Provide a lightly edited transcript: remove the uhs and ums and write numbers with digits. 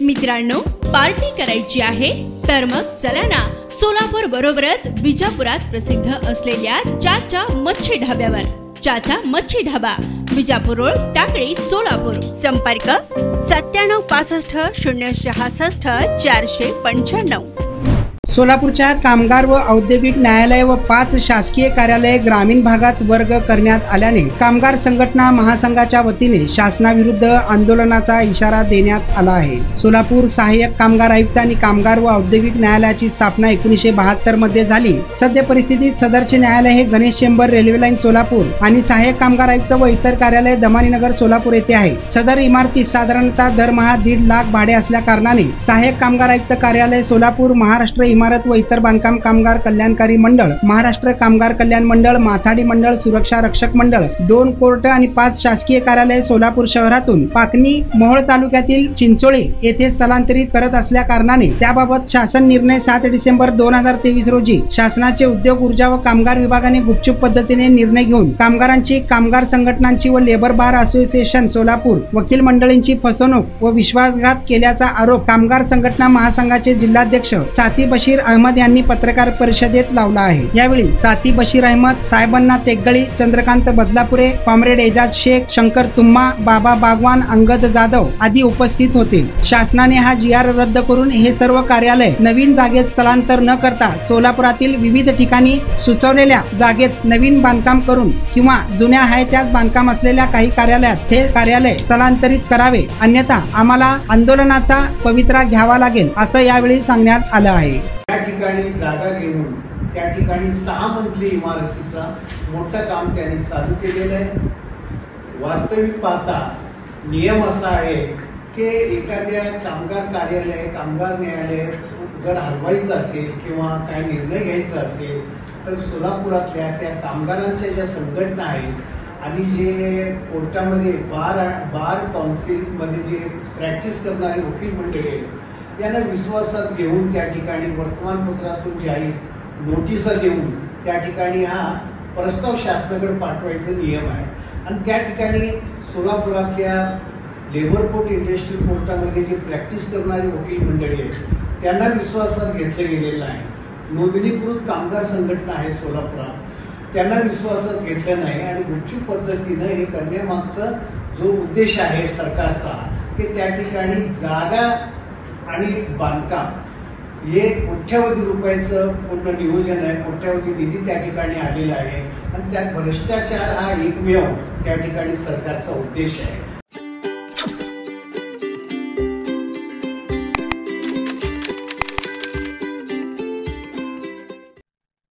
मित्रांनो, पार्टी करायची आहे तर मग चला ना, सोलापूर बरोबरच विजापुरात प्रसिद्ध असलेल्या चाचा मच्छी ढाब्यावर। चाचा मच्छी ढाबा, विजापूर रोड, टाकळी, सोलापूर। संपर्क 9765 066 495। सोलापूरच्या कामगार व औद्योगिक न्यायालय व 5 शासकीय कार्यालये ग्रामीण भागात वर्ग करण्यात आल्याने कामगार संघटना महासंघाच्या वतीने शासनाविरुद्ध आंदोलनाचा इशारा देण्यात आला आहे। सोलापूर सहाय्यक कामगार आयुक्त आणि कामगार व औद्योगिक न्यायालयाची स्थापना 1972 मध्ये झाली। सध्या परिस्थितीत सदरचे न्यायालय हे Ganesh chamber, railway line Solapur आणि सहाय्यक कामगार आयुक्त व इतर कार्यालय दमानीनगर सोलापूर येथे आहे। सदर इमारतीस साधारणतः दरमहा 1.5 लाख भाडे असल्या कारणाने सहाय्यक कामगार आयुक्त कार्यालय सोलापूर, महाराष्ट्र इमारत व इतर बांधकाम कामगार कल्याणकारी मंडळ, महाराष्ट्र कामगार कल्याण मंडळ, माथाडी मंडळ, सुरक्षा रक्षक मंडळ, 2 कोर्ट आणि 5 शासकीय कार्यालय सोलापूर शहरातून पाकणी, मोहोळ तालुक्यातील चिंचोळे येथे स्थलांतरित करत असल्या कारणाने त्याबाबत शासन निर्णय 7 डिसेंबर 2023 रोजी शासनाचे उद्योग, ऊर्जा व कामगार विभागाने गुपचूप पद्धतीने निर्णय घेऊन कामगारांची, कामगार संघटनांची व लेबर बार असोसिएशन सोलापूर वकील मंडळींची फसवणूक व विश्वासघात केल्याचा आरोप कामगार संघटना महासंघाचे जिल्हाध्यक्ष साथी बशीर अहमद यांनी पत्रकार परिषदेत लावला आहे। यावेळी साथी बशीर अहमद, साहेबांना तेगळी, चंद्रकांत बदलापुरे, कॉम्रेड एजाज शेख, शंकर तुम्मा, बाबा बागवान, अंगद जाधव आदी उपस्थित होते। शासनाने हा GR रद्द करून हे सर्व कार्यालय नवीन जागेत स्थलांतर न करता सोलापुरातील विविध ठिकाणी सुचवलेल्या जागेत नवीन बांधकाम करून किंवा जुन्या आहे त्याच बांधकाम असलेल्या काही कार्यालयात हे कार्यालय स्थलांतरित करावे, अन्यथा आम्हाला आंदोलनाचा पवित्रा घ्यावा लागेल, असं यावेळी सांगण्यात आलं आहे। त्या ठिकाणी जागा घेऊन त्या ठिकाणी 6 मजली इमारतीचा मोठं काम त्यांनी चालू केलेलं आहे। वास्तविक पाहता नियम असा आहे की एखाद्या कामगार कार्यालय, कामगार न्यायालय जर हलवायचं असेल किंवा काही निर्णय घ्यायचा असेल तर सोलापुरातल्या त्या कामगारांच्या ज्या संघटना आहेत आणि जे कोर्टामध्ये बार काउन्सिलमध्ये जे प्रॅक्टिस करणारी वकील मंडळी आहेत यांना विश्वासात घेऊन त्या ठिकाणी वर्तमानपत्रातून जाहीर नोटिसा देऊन त्या ठिकाणी हा प्रस्ताव शासनाकडे पाठवायचा नियम आहे। आणि त्या ठिकाणी सोलापुरातल्या लेबर कोर्ट, इंडस्ट्रियल कोर्टामध्ये जे प्रॅक्टिस करणारी वकील मंडळी आहेत त्यांना विश्वासात घेतलं गेलेलं आहे। नोंदणीकृत कामगार संघटना आहे सोलापुरात, त्यांना विश्वासात घेतलं नाही आणि गुपचूप पद्धतीनं हे करण्यामागचा जो उद्देश आहे सरकारचा की त्या ठिकाणी जागा आणि बांधकाम हे कोट्यावधी रुपयाचं पूर्ण नियोजन आहे, कोट्यावधी निधी त्या ठिकाणी आलेला आहे आणि त्यात भ्रष्टाचार हा एकमेव त्या ठिकाणी सरकारचा उद्देश आहे।